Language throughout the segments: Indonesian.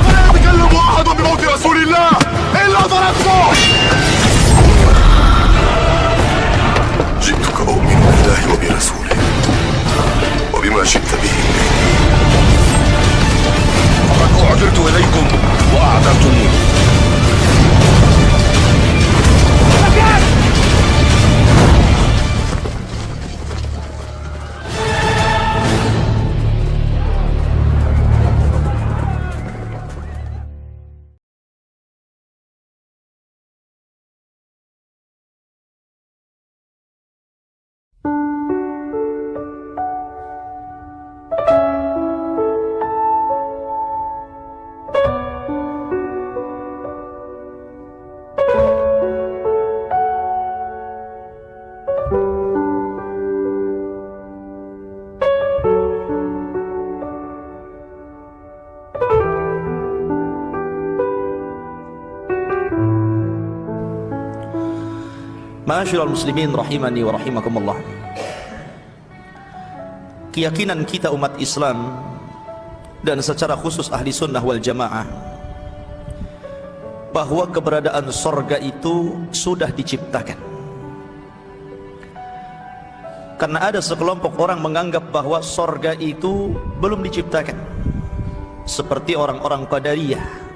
لا يتكلم أحد بموت رسول الله إلا ضربته. جئتك أؤمن بالله وبرسوله وبما شئت به. فقد أعذرت إليكم وأعذرتموني. Ma'asyiral muslimin rahimani wa rahimakumullah. Keyakinan kita umat Islam dan secara khusus ahli sunnah wal jamaah bahwa keberadaan sorga itu sudah diciptakan. Karena ada sekelompok orang menganggap bahwa sorga itu belum diciptakan, seperti orang-orang Qadariyah.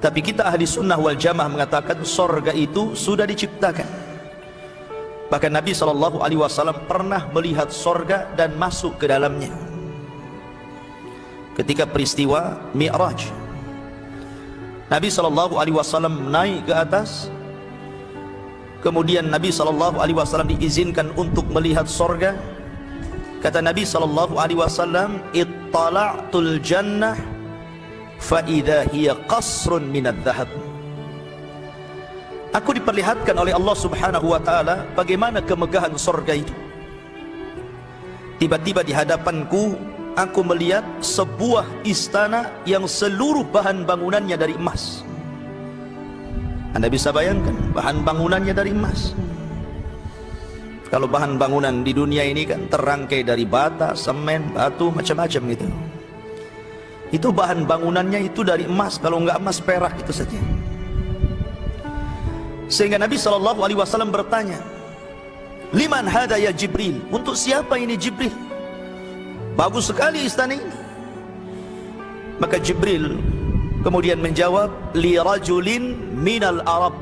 Tapi kita ahli sunnah wal jamaah mengatakan sorga itu sudah diciptakan. Bahkan Nabi SAW pernah melihat sorga dan masuk ke dalamnya ketika peristiwa Mi'raj. Nabi SAW naik ke atas, kemudian Nabi SAW diizinkan untuk melihat sorga. Kata Nabi SAW, ittala'tul jannah fa'idha hiya qasrun minad dhahab. Aku diperlihatkan oleh Allah subhanahu wa ta'ala bagaimana kemegahan sorga itu. Tiba-tiba di hadapanku aku melihat sebuah istana yang seluruh bahan bangunannya dari emas. Anda bisa bayangkan, bahan bangunannya dari emas. Kalau bahan bangunan di dunia ini kan terangkai dari bata, semen, batu, macam-macam gitu. Itu bahan bangunannya itu dari emas, kalau enggak emas perak itu saja. Sehingga Nabi SAW bertanya, liman hada ya Jibril? Untuk siapa ini Jibril? Bagus sekali istana ini. Maka Jibril kemudian menjawab, li rajulin minal Arab,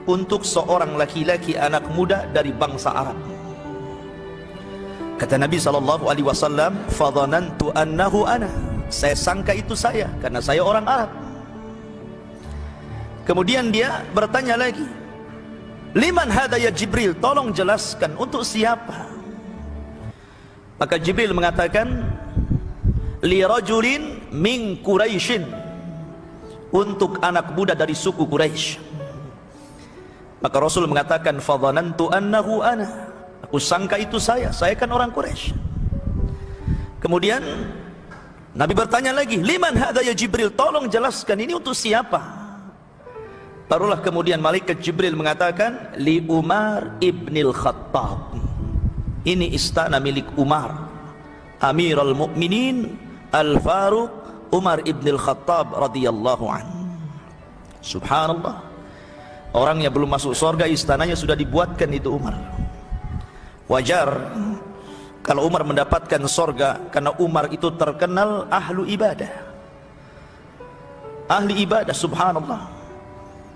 untuk seorang laki-laki anak muda dari bangsa Arab. Kata Nabi SAW, fadhanantu annahu ana, saya sangka itu saya, karena saya orang Arab. Kemudian dia bertanya lagi, liman hada ya Jibril? Tolong jelaskan untuk siapa? Maka Jibril mengatakan, li rajulin min Quraisyin, untuk anak muda dari suku Quraisy. Maka Rasul mengatakan, fadhanantu annahu ana, aku sangka itu saya kan orang Quraisy. Kemudian Nabi bertanya lagi, liman hadza ya Jibril? Tolong jelaskan ini untuk siapa? Barulah kemudian malaikat Jibril mengatakan, li Umar ibnil Khattab. Ini istana milik Umar, Amirul Mukminin Al-Faruq Umar ibnil Khattab radhiyallahu anhu. Subhanallah, orang yang belum masuk surga istananya sudah dibuatkan itu Umar. Wajar kalau Umar mendapatkan surga, karena Umar itu terkenal ahlu ibadah, ahli ibadah. Subhanallah,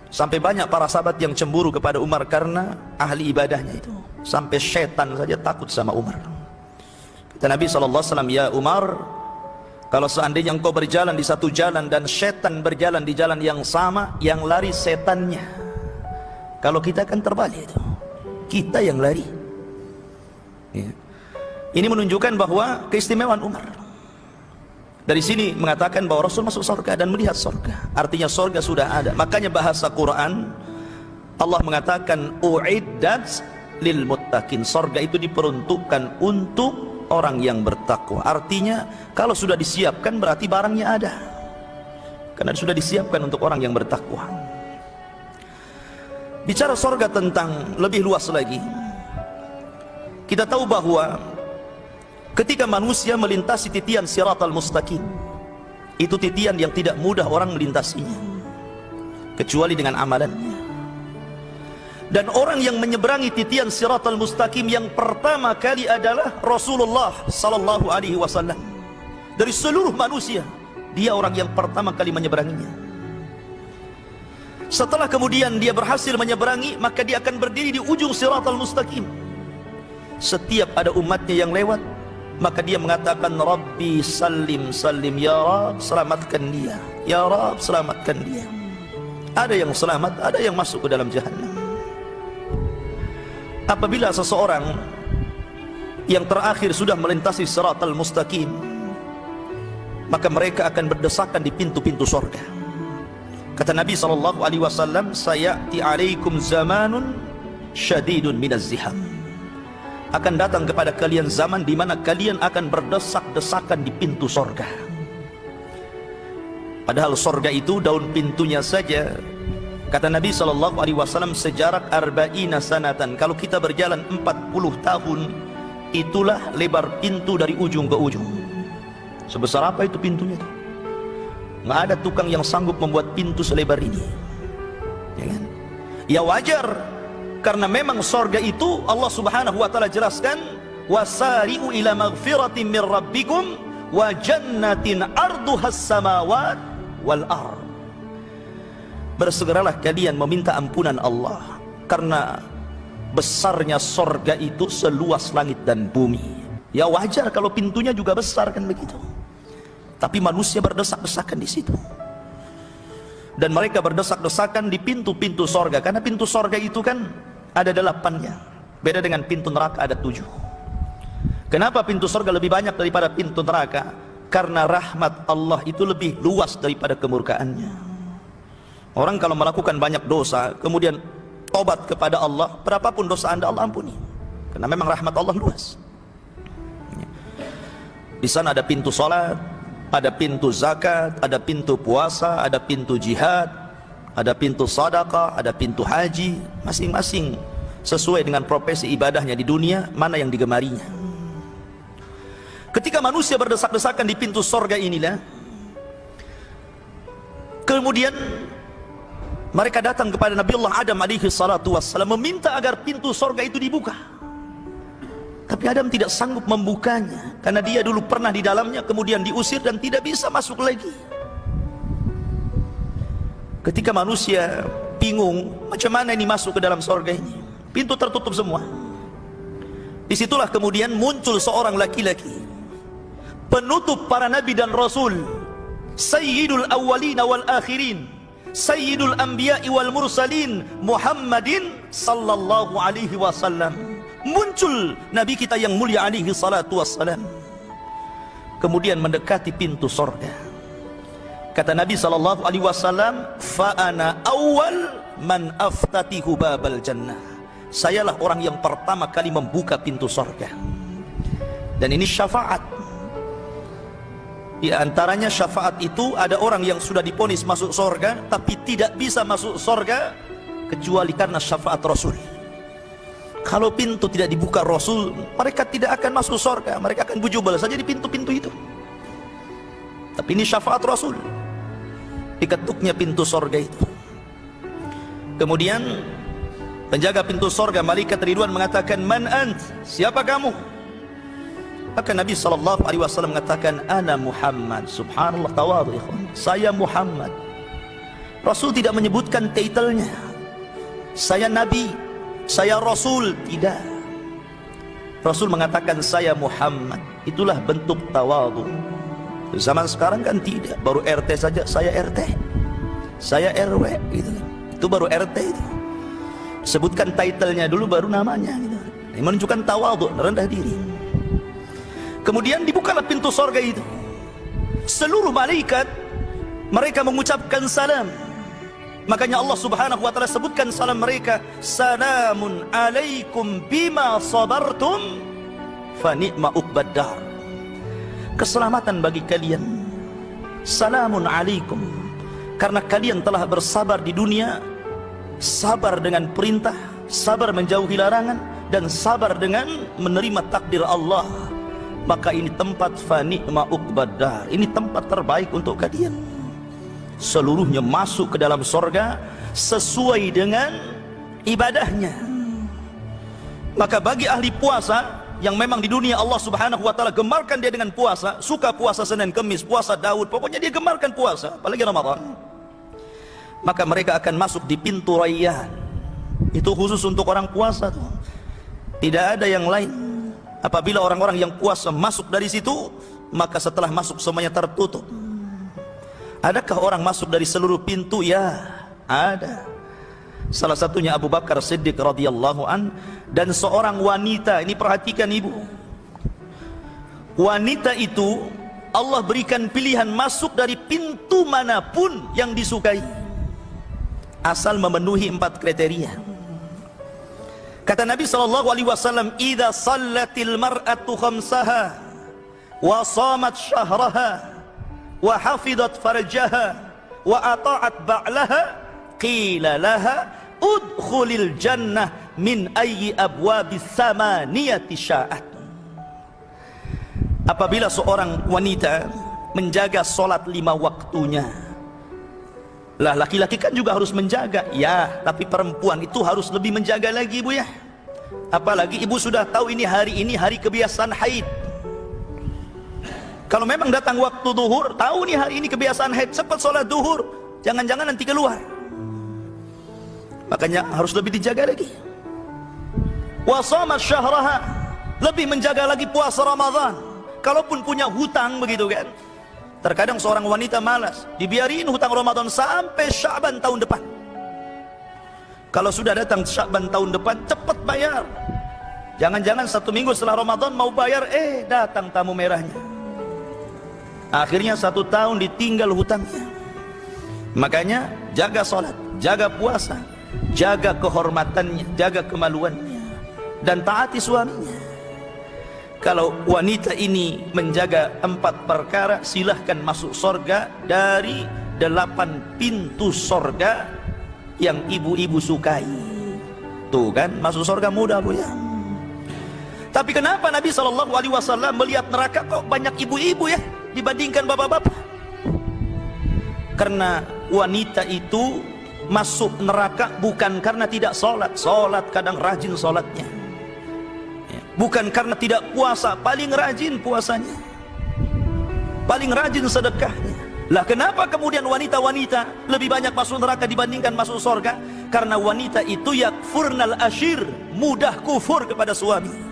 sampai banyak para sahabat yang cemburu kepada Umar karena ahli ibadahnya itu. Sampai setan saja takut sama Umar. Kata Nabi SAW, ya Umar, kalau seandainya engkau berjalan di satu jalan dan setan berjalan di jalan yang sama, yang lari setannya. Kalau kita kan terbalik itu, kita yang lari ya. Ini menunjukkan bahwa keistimewaan Umar. Dari sini mengatakan bahwa Rasul masuk surga dan melihat surga, artinya surga sudah ada. Makanya bahasa Quran Allah mengatakan uiddat lil muttaqin, surga itu diperuntukkan untuk orang yang bertakwa. Artinya kalau sudah disiapkan berarti barangnya ada, karena sudah disiapkan untuk orang yang bertakwa. Bicara surga tentang lebih luas lagi, kita tahu bahwa ketika manusia melintasi titian siratal mustaqim, itu titian yang tidak mudah orang melintasinya kecuali dengan amalannya. Dan orang yang menyeberangi titian siratal mustaqim yang pertama kali adalah Rasulullah sallallahu alaihi wasallam. Dari seluruh manusia, dia orang yang pertama kali menyeberanginya. Setelah kemudian dia berhasil menyeberangi, maka dia akan berdiri di ujung siratal mustaqim. Setiap ada umatnya yang lewat, maka dia mengatakan, Rabbi salim salim, ya Rab selamatkan dia, ya Rab selamatkan dia. Ada yang selamat, ada yang masuk ke dalam jahannam. Apabila seseorang yang terakhir sudah melintasi siratal mustaqim, maka mereka akan berdesakan di pintu-pintu surga. Kata Nabi SAW, sayati alaikum zamanun syadidun minaz ziham. Akan datang kepada kalian zaman di mana kalian akan berdesak-desakan di pintu surga. Padahal surga itu daun pintunya saja, kata Nabi SAW, sejarak arba'ina sanatan. Kalau kita berjalan 40 tahun, itulah lebar pintu dari ujung ke ujung. Sebesar apa itu pintunya? Nggak ada tukang yang sanggup membuat pintu selebar ini. Ya kan? Ya wajar, karena memang surga itu Allah Subhanahu wa taala jelaskan, wasari'u ila maghfiratin min rabbikum wa jannatin arduhas samawat wal ard. Bersegeralah kalian meminta ampunan Allah, karena besarnya surga itu seluas langit dan bumi. Ya wajar kalau pintunya juga besar, kan begitu. Tapi manusia berdesak-desakan di situ. Dan mereka berdesak-desakan di pintu-pintu surga, karena pintu surga itu kan ada 8-nya. Beda dengan pintu neraka ada 7. Kenapa pintu surga lebih banyak daripada pintu neraka? Karena rahmat Allah itu lebih luas daripada kemurkaannya. Orang kalau melakukan banyak dosa, kemudian tobat kepada Allah, berapapun dosa Anda, Allah ampuni. Karena memang rahmat Allah luas. Di sana ada pintu salat, ada pintu zakat, ada pintu puasa, ada pintu jihad, ada pintu sedekah, ada pintu haji. Masing-masing sesuai dengan profesi ibadahnya di dunia, mana yang digemarinya. Ketika manusia berdesak-desakan di pintu surga inilah, kemudian mereka datang kepada Nabiullah Adam alaihi salatu wassalam, meminta agar pintu surga itu dibuka. Tapi Adam tidak sanggup membukanya, karena dia dulu pernah di dalamnya, kemudian diusir dan tidak bisa masuk lagi. Ketika manusia bingung, macam mana ini masuk ke dalam surga ini? Pintu tertutup semua. Disitulah kemudian muncul seorang laki-laki, penutup para nabi dan rasul, sayyidul awwalin wal akhirin, sayyidul anbiya'i wal mursalin, Muhammadin sallallahu alaihi wasallam. Muncul Nabi kita yang mulia alaihi salatu wassalam, kemudian mendekati pintu surga. Kata Nabi sallallahu alaihi wasallam, fa ana awwal man aftatihu babal jannah. Sayalah orang yang pertama kali membuka pintu surga. Dan ini syafaat. Di antaranya syafaat itu ada orang yang sudah divonis masuk surga tapi tidak bisa masuk surga kecuali karena syafaat Rasul. Kalau pintu tidak dibuka Rasul, mereka tidak akan masuk surga, mereka akan bujubal saja di pintu-pintu itu. Tapi ini syafaat Rasul, diketuknya pintu surga itu. Kemudian penjaga pintu surga malaikat Ridwan mengatakan, man ant, siapa kamu? Maka Nabi SAW mengatakan, ana Muhammad. Subhanallah, tawadhu ikhwan, saya Muhammad. Rasul tidak menyebutkan titelnya, saya Nabi, saya Rasul, tidak. Rasul mengatakan saya Muhammad. Itulah bentuk tawadhu. Zaman sekarang kan tidak, baru RT saja saya RT, saya RW gitu. Itu baru RT itu. Sebutkan titlenya dulu baru namanya gitu. Ini menunjukkan tawadhu, rendah diri. Kemudian dibukalah pintu surga itu. Seluruh malaikat mereka mengucapkan salam. Makanya Allah Subhanahu wa taala sebutkan salam mereka, salamun alaikum bima sabartum fa ni'ma uqbad dar. Keselamatan bagi kalian. Salamun alaikum, karena kalian telah bersabar di dunia, sabar dengan perintah, sabar menjauhi larangan, dan sabar dengan menerima takdir Allah. maka ini tempat fani'ma uqbaddar, ini tempat terbaik untuk kalian. Seluruhnya masuk ke dalam sorga sesuai dengan ibadahnya. Maka bagi ahli puasa yang memang di dunia Allah subhanahu wa ta'ala gemarkan dia dengan puasa, suka puasa Senin Kemis, puasa Daud, pokoknya dia gemarkan puasa, apalagi Ramadan, maka mereka akan masuk di pintu Rayyan. Itu khusus untuk orang puasa tuh, tidak ada yang lain. Apabila orang-orang yang puasa masuk dari situ, maka setelah masuk semuanya tertutup. Adakah orang masuk dari seluruh pintu? Ya, ada. Salah satunya Abu Bakar Siddiq radhiyallahu an, dan seorang wanita. Ini perhatikan ibu, wanita itu Allah berikan pilihan masuk dari pintu manapun yang disukai, asal memenuhi 4 kriteria. Kata Nabi SAW, "Idza sallatil mar'atu khamsaha wa shamat syahraha wa hafidat farjaha wa ata'at ba'laha qila laha udkhulil jannah min ayyi abwabis samaniyati sya'at." Apabila seorang wanita menjaga solat 5 waktunya, lah laki-laki kan juga harus menjaga, ya, tapi perempuan itu harus lebih menjaga lagi, ibu ya. Apalagi ibu sudah tahu ini hari kebiasaan haid. Kalau memang datang waktu duhur, tahu nih hari ini kebiasaan haid, cepat sholat duhur, jangan-jangan nanti keluar. Makanya harus lebih dijaga lagi. Wa shamat syahraha, lebih menjaga lagi puasa Ramadan. Kalaupun punya hutang begitu kan, terkadang seorang wanita malas, dibiarin hutang Ramadan sampai Sya'ban tahun depan. Kalau sudah datang Sya'ban tahun depan, cepat bayar. Jangan-jangan 1 minggu setelah Ramadan mau bayar, datang tamu merahnya. Akhirnya 1 tahun ditinggal hutangnya. Makanya jaga sholat, jaga puasa, jaga kehormatannya, jaga kemaluannya, dan taati suaminya. Kalau wanita ini menjaga 4 perkara, silahkan masuk sorga dari 8 pintu sorga yang ibu-ibu sukai. Tuh kan, masuk sorga mudah, Bu ya. Tapi kenapa Nabi SAW melihat neraka kok banyak ibu-ibu ya dibandingkan bapak-bapak? Karena wanita itu masuk neraka bukan karena tidak sholat, sholat kadang rajin sholatnya, bukan karena tidak puasa, paling rajin puasanya, paling rajin sedekahnya. Lah kenapa kemudian wanita-wanita lebih banyak masuk neraka dibandingkan masuk surga? Karena wanita itu yakfurnal ashir, mudah kufur kepada suami.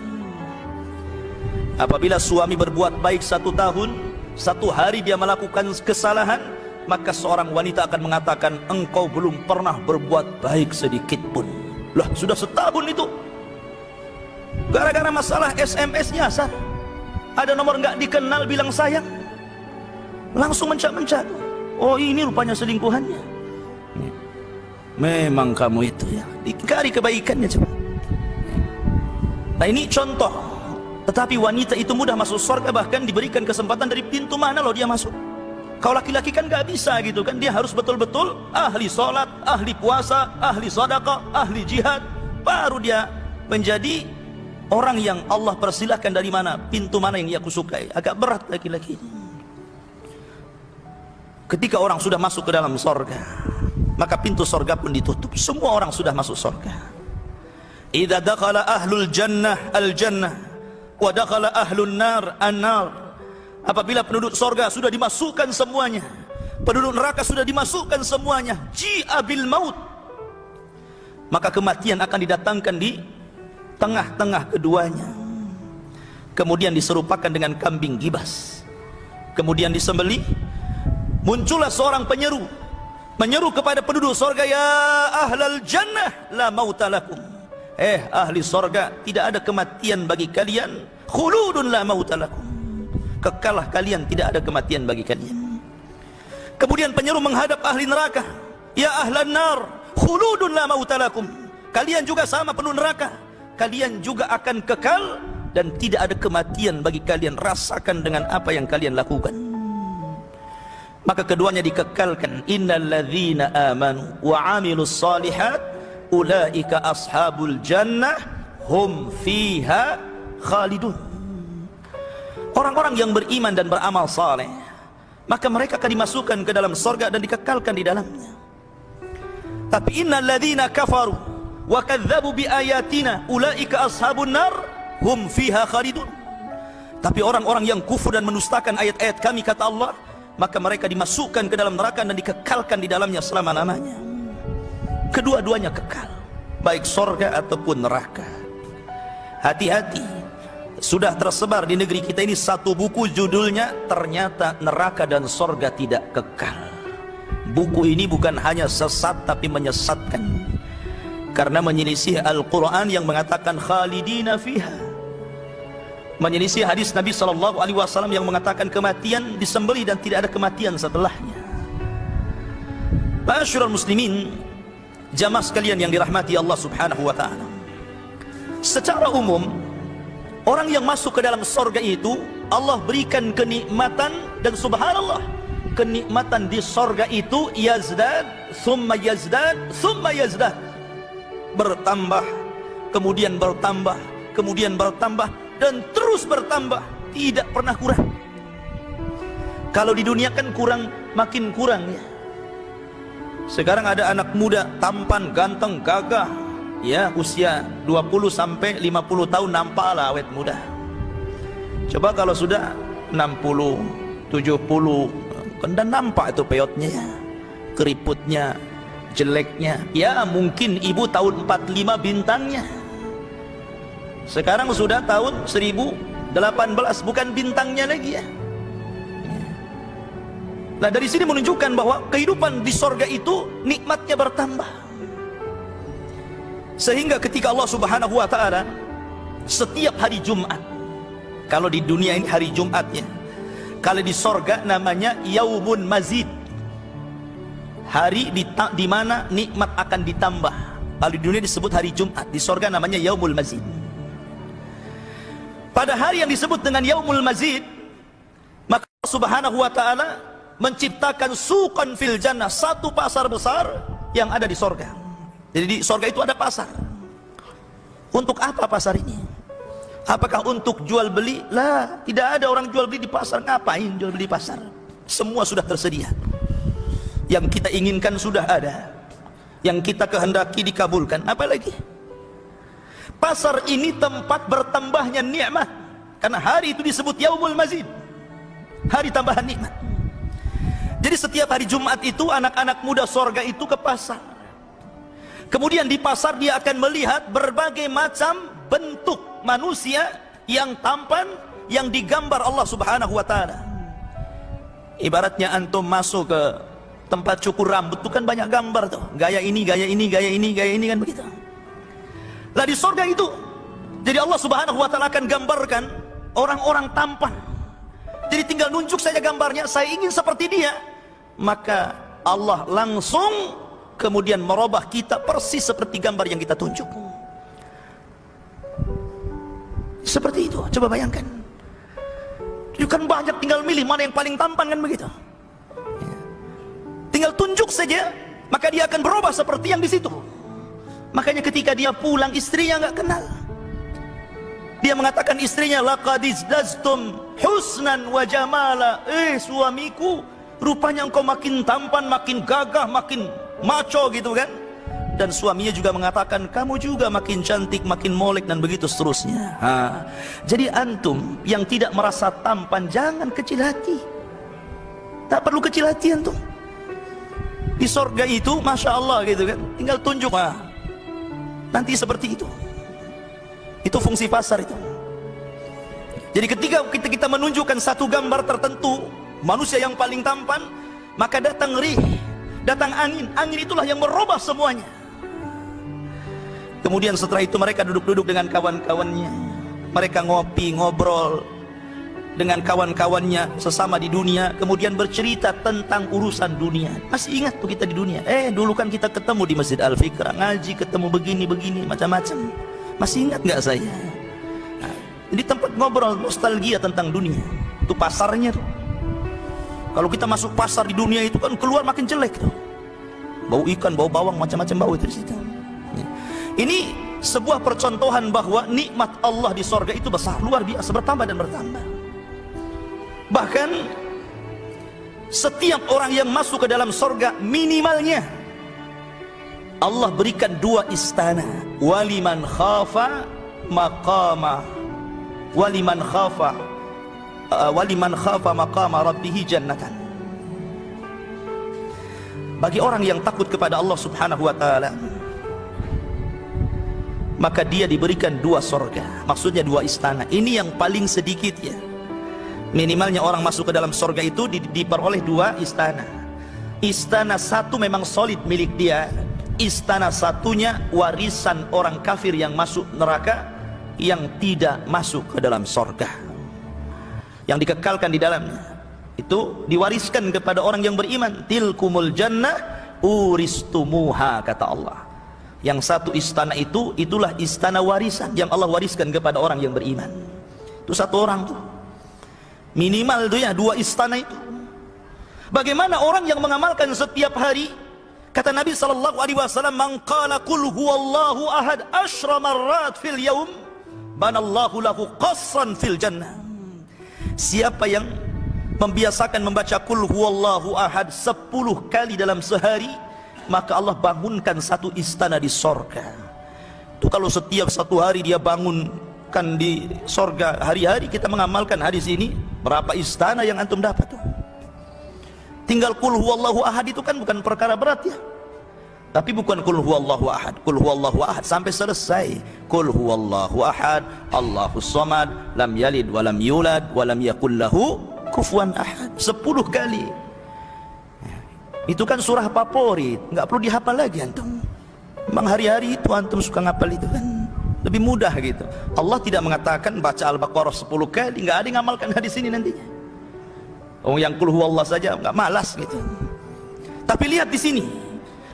Apabila suami berbuat baik 1 tahun, 1 hari dia melakukan kesalahan, maka seorang wanita akan mengatakan, engkau belum pernah berbuat baik sedikit pun. Lah sudah setahun itu, gara-gara masalah SMS nyasar, ada nomor nggak dikenal bilang sayang, langsung mencak-mencak, oh ini rupanya selingkuhannya. Memang kamu itu ya, dikari kebaikannya coba. Nah ini contoh. Tetapi wanita itu mudah masuk surga, bahkan diberikan kesempatan dari pintu mana loh dia masuk. Kalau laki-laki kan gak bisa gitu kan, dia harus betul-betul ahli sholat, ahli puasa, ahli sedekah, ahli jihad, baru dia menjadi orang yang Allah persilahkan dari mana, pintu mana yang ia kusukai. Agak berat laki-laki. Ketika orang sudah masuk ke dalam surga, maka pintu surga pun ditutup. Semua orang sudah masuk surga. Idza dakhala ahlul jannah al-jannah wa dakhala ahlun nar an-nar. Apabila penduduk surga sudah dimasukkan semuanya, penduduk neraka sudah dimasukkan semuanya, ji'a bil maut, maka kematian akan didatangkan di tengah-tengah keduanya. Kemudian diserupakan dengan kambing gibas, kemudian disembelih. Muncullah seorang penyeru, menyeru kepada penduduk surga, ya ahlal jannah la mauta lakum. Ahli surga, tidak ada kematian bagi kalian. Khuludun la mauta lakum, kekalah kalian, tidak ada kematian bagi kalian. Kemudian penyeru menghadap ahli neraka, ya ahlan nar khuludun la mauta lakum, kalian juga sama penuh neraka, kalian juga akan kekal dan tidak ada kematian bagi kalian, rasakan dengan apa yang kalian lakukan. Maka keduanya dikekalkan, innalladzina amanu wa amilus salihat ulaika ashabul jannah hum fiha khalidun. orang-orang yang beriman dan beramal saleh, maka mereka akan dimasukkan ke dalam surga dan dikekalkan di dalamnya. Tapi innal ladzina kafaru wa kadzdzabu bi ayatina ulaika ashabun nar hum fiha khalidun. Tapi orang-orang yang kufur dan mendustakan ayat-ayat kami, kata Allah, maka mereka dimasukkan ke dalam neraka dan dikekalkan di dalamnya selama-lamanya. Kedua-duanya kekal, baik surga ataupun neraka. Hati-hati, sudah tersebar di negeri kita ini satu buku, judulnya ternyata neraka dan surga tidak kekal. Buku ini bukan hanya sesat tapi menyesatkan, karena menyelisih Al-Quran yang mengatakan khalidina fiha, menyelisih hadis Nabi SAW yang mengatakan kematian disembelih dan tidak ada kematian setelahnya. Ma'asyiral muslimin, jamaah sekalian yang dirahmati Allah Subhanahu wa ta'ala, secara umum orang yang masuk ke dalam surga itu Allah berikan kenikmatan, dan subhanallah, kenikmatan di surga itu yazdad, summa yazdad, summa yazdad, bertambah, kemudian bertambah, kemudian bertambah, dan terus bertambah, tidak pernah kurang. Kalau di dunia kan kurang, makin kurang ya. Sekarang ada anak muda tampan, ganteng, gagah, ya, usia 20 sampai 50 tahun nampak lah awet muda. Coba kalau sudah 60, 70, kan dan nampak itu peotnya ya, keriputnya, jeleknya. Ya mungkin ibu tahun 45 bintangnya, sekarang sudah tahun 1018, bukan bintangnya lagi ya. Nah dari sini menunjukkan bahwa kehidupan di sorga itu nikmatnya bertambah, sehingga ketika Allah Subhanahu wa ta'ala setiap hari Jumat, kalau di dunia ini hari Jumatnya, kalau di sorga namanya Yaumun Mazid, hari di mana nikmat akan ditambah. Kalau di dunia disebut hari Jumat, di sorga namanya Yaumul Mazid. Pada hari yang disebut dengan Yaumul Mazid, maka Allah Subhanahu wa ta'ala menciptakan suqan fil jannah, satu pasar besar yang ada di sorga. Jadi di sorga itu ada pasar. Untuk apa pasar ini? Apakah untuk jual beli? Lah, tidak ada orang jual beli di pasar. Ngapain jual beli di pasar? Semua sudah tersedia. Yang kita inginkan sudah ada, yang kita kehendaki dikabulkan. Apa lagi? Pasar ini tempat bertambahnya nikmat, karena hari itu disebut Yaumul Mazid, hari tambahan nikmat. Jadi setiap hari Jumat itu anak-anak muda sorga itu ke pasar. Kemudian di pasar dia akan melihat berbagai macam bentuk manusia yang tampan, yang digambar Allah Subhanahu wa ta'ala. Ibaratnya antum masuk ke tempat cukur rambut itu kan banyak gambar tuh, gaya ini, gaya ini, gaya ini, gaya ini, kan begitu. Lah di surga itu, jadi Allah Subhanahu wa ta'ala akan gambarkan orang-orang tampan. Jadi tinggal nunjuk saja gambarnya, saya ingin seperti dia, maka Allah langsung kemudian merubah kita persis seperti gambar yang kita tunjuk. Seperti itu, coba bayangkan. Itu kan banyak, tinggal milih mana yang paling tampan, kan begitu. Tinggal tunjuk saja, maka dia akan berubah seperti yang di situ. Makanya ketika dia pulang, istrinya nggak kenal. Dia mengatakan istrinya, laqad izdaztum husnan wa jamala. Suamiku, rupanya engkau makin tampan, makin gagah, makin maco gitu kan. Dan suaminya juga mengatakan, kamu juga makin cantik, makin molek, dan begitu seterusnya. Jadi antum yang tidak merasa tampan, jangan kecil hati. Tak perlu kecil hati antum. Di sorga itu Masya Allah gitu kan, tinggal tunjuk, nanti seperti itu. Itu fungsi pasar itu. Jadi ketika kita menunjukkan satu gambar tertentu, manusia yang paling tampan, maka datang rih, datang angin. Angin itulah yang merubah semuanya. Kemudian setelah itu mereka duduk-duduk dengan kawan-kawannya, mereka ngopi, ngobrol dengan kawan-kawannya sesama di dunia, kemudian bercerita tentang urusan dunia. Masih ingat tuh kita di dunia, dulu kan kita ketemu di Masjid Al-Fikra, ngaji, ketemu begini-begini, macam-macam. Masih ingat nggak saya? Jadi tempat ngobrol, nostalgia tentang dunia. Itu pasarnya tuh. Kalau kita masuk pasar di dunia itu kan keluar makin jelek tuh. Bau ikan, bau bawang, macam-macam bau itu di situ. Ini sebuah percontohan bahwa nikmat Allah di sorga itu besar, luar biasa, bertambah dan bertambah. Bahkan setiap orang yang masuk ke dalam sorga minimalnya Allah berikan 2 istana. Waliman khafa maqama waliman khafa maqama rabbih jannatan. Bagi orang yang takut kepada Allah Subhanahu wa taala, maka dia diberikan 2 sorga, maksudnya 2 istana. Ini yang paling sedikit ya. Minimalnya orang masuk ke dalam sorga itu diperoleh 2 istana. Istana satu memang solid milik dia, istana satunya warisan orang kafir yang masuk neraka, yang tidak masuk ke dalam sorga, yang dikekalkan di dalamnya. Itu diwariskan kepada orang yang beriman. Tilkumul jannah uristumuha, kata Allah. Yang satu istana itu, itulah istana warisan yang Allah wariskan kepada orang yang beriman. Itu satu orang tuh minimal tuh ya, 2 istana itu. Bagaimana orang yang mengamalkan setiap hari? Kata Nabi SAW, man qala qul huwallahu ahad 10 marrat fil yaum banallahu lahu qasran fil jannah. Siapa yang membiasakan membaca qul huwallahu ahad 10 kali dalam sehari, maka Allah bangunkan 1 istana di sorga. Itu kalau setiap 1 hari dia bangunkan di sorga, hari-hari kita mengamalkan hadis ini, berapa istana yang antum dapat tuh? Tinggal qul huwallahu ahad itu kan bukan perkara berat ya. Tapi bukan qul huwallahu ahad, qul huwallahu ahad sampai selesai. Qul huwallahu ahad, Allahus samad, lam yalid wa lam yulad wa lam yakul lahu kufuwan ahad 10 kali. Itu kan surah favorit, nggak perlu dihafal lagi antum. Memang hari-hari itu antum suka ngapal itu kan, lebih mudah gitu. Allah tidak mengatakan baca Al-Baqarah 10 kali, nggak ada yang ngamalkan hadis ini nantinya. Oh, yang qul huwallah saja nggak malas gitu. Tapi lihat di sini,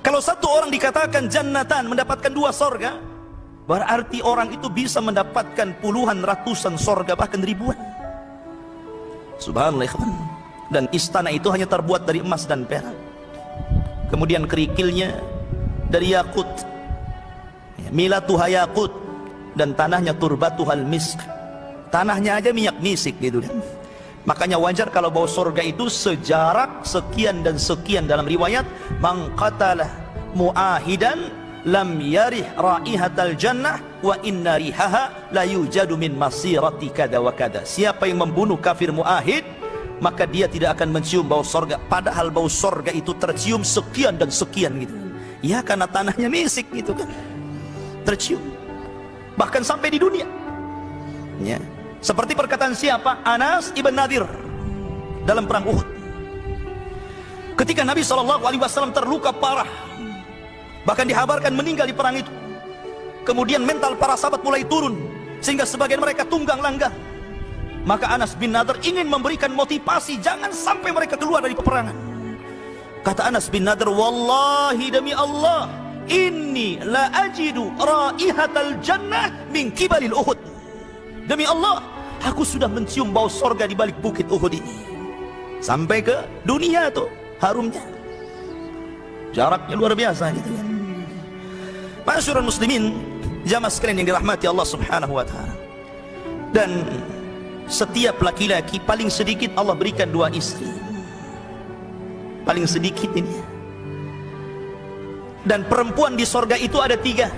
kalau satu orang dikatakan jannatan, mendapatkan 2 sorga, berarti orang itu bisa mendapatkan puluhan, ratusan sorga, bahkan ribuan. Subhanallah. Dan istana itu hanya terbuat dari emas dan perak. Kemudian kerikilnya dari yakut, milatuha yakut, dan tanahnya turbatuhal misk. Tanahnya aja minyak misik gitu kan. Makanya wajar kalau bau sorga itu sejarak sekian dan sekian. Dalam riwayat, man qatalah muahidan lam yarih raihatal jannah wa inna rihaha la yujadu min masirati kada wa kada. Siapa yang membunuh kafir muahid, maka dia tidak akan mencium bau sorga, padahal bau sorga itu tercium sekian dan sekian gitu. Ya karena tanahnya misik gitu kan, tercium bahkan sampai di dunia ya. Seperti perkataan siapa? Anas ibn Nadir dalam perang Uhud, ketika Nabi SAW terluka parah, bahkan dihabarkan meninggal di perang itu. Kemudian mental para sahabat mulai turun, sehingga sebagian mereka tunggang langgang. Maka Anas bin Nadir ingin memberikan motivasi jangan sampai mereka keluar dari peperangan. Kata Anas bin Nadir, wallahi demi Allah, inni la ajidu raihatal jannah min kibalil Uhud. Demi Allah, aku sudah mencium bau sorga di balik bukit Uhud ini. Sampai ke dunia tuh harumnya, jaraknya luar biasa gitu kan. Masyurul muslimin, jamaah sekalian yang dirahmati Allah Subhanahu wa taala. Dan setiap laki-laki paling sedikit Allah berikan 2 istri, paling sedikit ini. Dan perempuan di sorga itu ada 3.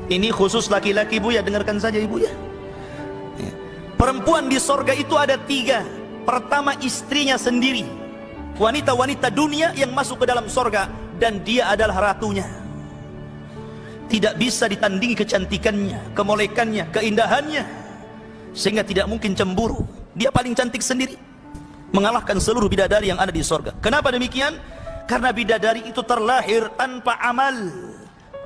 Ini khusus laki-laki, Bu ya, dengarkan saja Ibu ya. Perempuan di sorga itu ada 3. Pertama, istrinya sendiri, wanita-wanita dunia yang masuk ke dalam sorga, dan dia adalah ratunya. Tidak bisa ditandingi kecantikannya, kemolekannya, keindahannya, sehingga tidak mungkin cemburu. Dia paling cantik sendiri, mengalahkan seluruh bidadari yang ada di sorga. Kenapa demikian? Karena bidadari itu terlahir tanpa amal.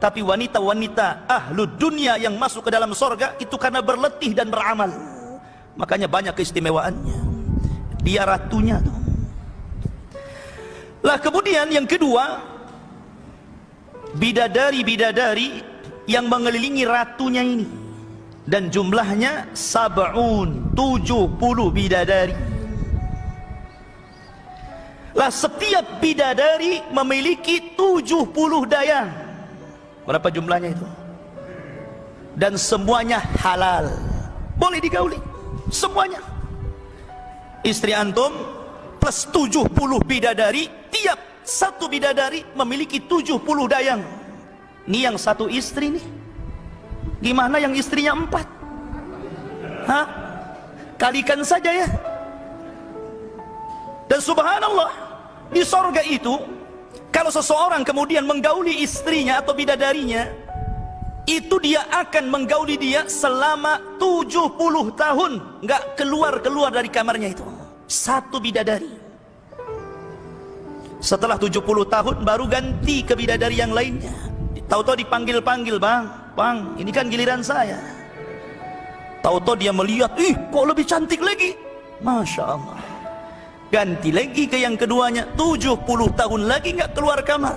Tapi wanita-wanita ahlu dunia yang masuk ke dalam sorga itu karena berletih dan beramal. Makanya banyak keistimewaannya. Dia ratunya tuh. Lah kemudian yang kedua, bidadari-bidadari yang mengelilingi ratunya ini, dan jumlahnya 70 bidadari. Lah setiap bidadari memiliki 70 dayang. Berapa jumlahnya itu? Dan semuanya halal, boleh digauli semuanya. Istri antum plus 70 bidadari, tiap satu bidadari memiliki 70 dayang. Ini yang satu istri nih. Gimana yang istrinya 4? Hah? Kalikan saja ya. Dan subhanallah, di sorga itu, kalau seseorang kemudian menggauli istrinya atau bidadarinya, itu dia akan menggauli dia selama 70 tahun, nggak keluar dari kamarnya itu. Satu bidadari. Setelah 70 tahun baru ganti ke bidadari yang lainnya. Tahu-tahu dipanggil-panggil, bang, ini kan giliran saya. Tahu-tahu dia melihat, kok lebih cantik lagi, masya Allah. Ganti lagi ke yang keduanya, 70 tahun lagi nggak keluar kamar.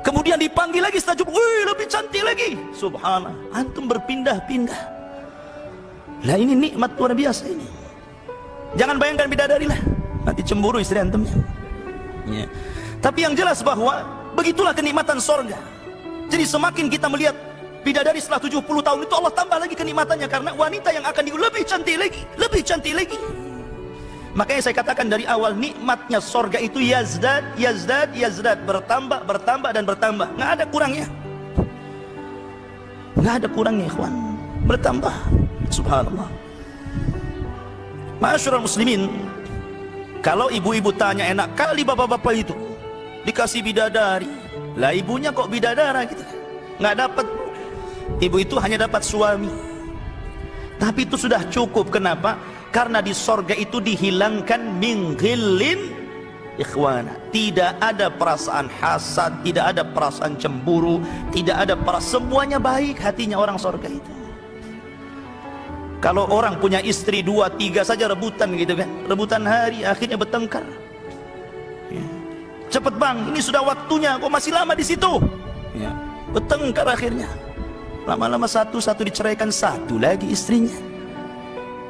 Kemudian dipanggil lagi setelah 70, lebih cantik lagi. Subhanallah, antum berpindah-pindah. Lah ini nikmat luar biasa ini. Jangan bayangkan bidadari lah, nanti cemburu istri antumnya. Ya. Tapi yang jelas bahwa begitulah kenikmatan sorga. Jadi semakin kita melihat bidadari setelah 70 tahun itu, Allah tambah lagi kenikmatannya, karena wanita yang akan lebih cantik lagi, lebih cantik lagi. Makanya saya katakan dari awal, nikmatnya sorga itu yazdad, yazdad, yazdad, bertambah, bertambah, dan bertambah. Nggak ada kurangnya. Nggak ada kurangnya, ikhwan. Bertambah. Subhanallah. Ma'asyiral muslimin, kalau ibu-ibu tanya, enak kali bapak-bapak itu dikasih bidadari. Lah ibunya kok bidadara gitu. Nggak dapat. Ibu itu hanya dapat suami. Tapi itu sudah cukup. Kenapa? Karena di sorga itu dihilangkan min ghillin ikhwana. Tidak ada perasaan hasad, tidak ada perasaan cemburu, tidak ada semuanya baik hatinya orang sorga itu. Kalau orang punya istri 2, 3 saja rebutan gitu kan, rebutan hari, akhirnya bertengkar. Ya. Cepet bang, ini sudah waktunya, kok masih lama di situ? Ya. Bertengkar akhirnya. Lama-lama satu diceraikan, satu lagi istrinya.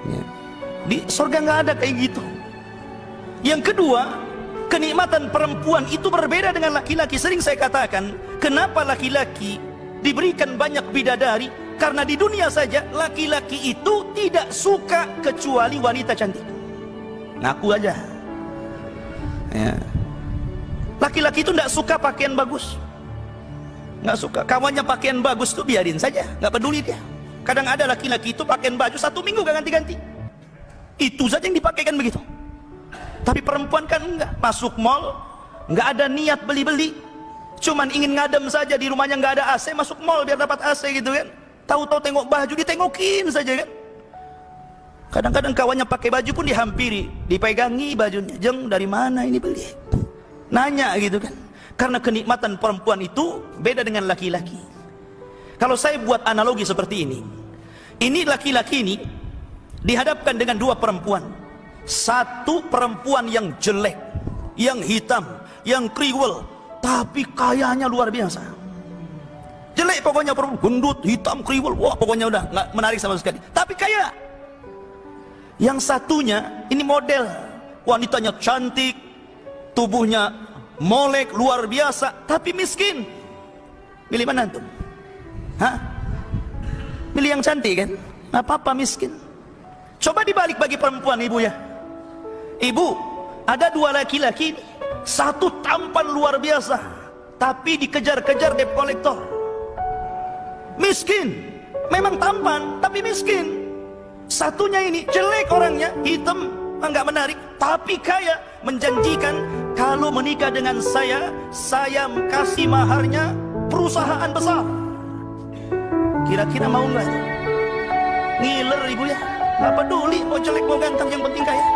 Ya. Di surga nggak ada kayak gitu. Yang kedua, kenikmatan perempuan itu berbeda dengan laki-laki. Sering saya katakan, kenapa laki-laki diberikan banyak bidadari? Karena di dunia saja laki-laki itu tidak suka kecuali wanita cantik. Ngaku aja. Ya. Laki-laki itu tidak suka pakaian bagus, nggak suka. Kawannya pakaian bagus tuh biarin saja, nggak peduli dia. Kadang ada laki-laki itu pakaian baju 1 minggu gak ganti-ganti. Itu saja yang dipakaikan begitu. Tapi perempuan kan enggak, masuk mall nggak ada niat beli-beli, cuman ingin ngadem saja, di rumahnya nggak ada AC, masuk mall biar dapat AC gitu kan. Tahu-tahu tengok baju ditengokin saja kan. Kadang-kadang kawannya pakai baju pun dihampiri, dipegangi bajunya. Jeng, dari mana ini beli? Nanya gitu kan. Karena kenikmatan perempuan itu beda dengan laki-laki. Kalau saya buat analogi seperti ini laki-laki ini dihadapkan dengan 2 perempuan. Satu perempuan yang jelek, yang hitam, yang kriwel, tapi kayanya luar biasa. Jelek pokoknya, perempuan gendut, hitam, kriwel, wah pokoknya udah nggak menarik sama sekali. Tapi kaya. Yang satunya ini model, wanitanya cantik, tubuhnya molek luar biasa, tapi miskin. Milih mana tuh? Hah? Milih yang cantik kan? Nggak apa-apa miskin. Coba dibalik bagi perempuan ibu ya. Ibu, ada 2 laki-laki, satu tampan luar biasa, tapi dikejar-kejar debt collector. Miskin, memang tampan tapi miskin. Satunya ini jelek orangnya, hitam, enggak menarik, tapi kaya, menjanjikan kalau menikah dengan saya kasih maharnya perusahaan besar. Kira-kira mau nggak? Ngiler ibu ya, nggak peduli mau jelek mau ganteng, yang penting kaya.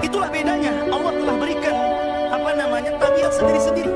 Itulah bedanya, Allah telah berikan tabiat sendiri-sendiri.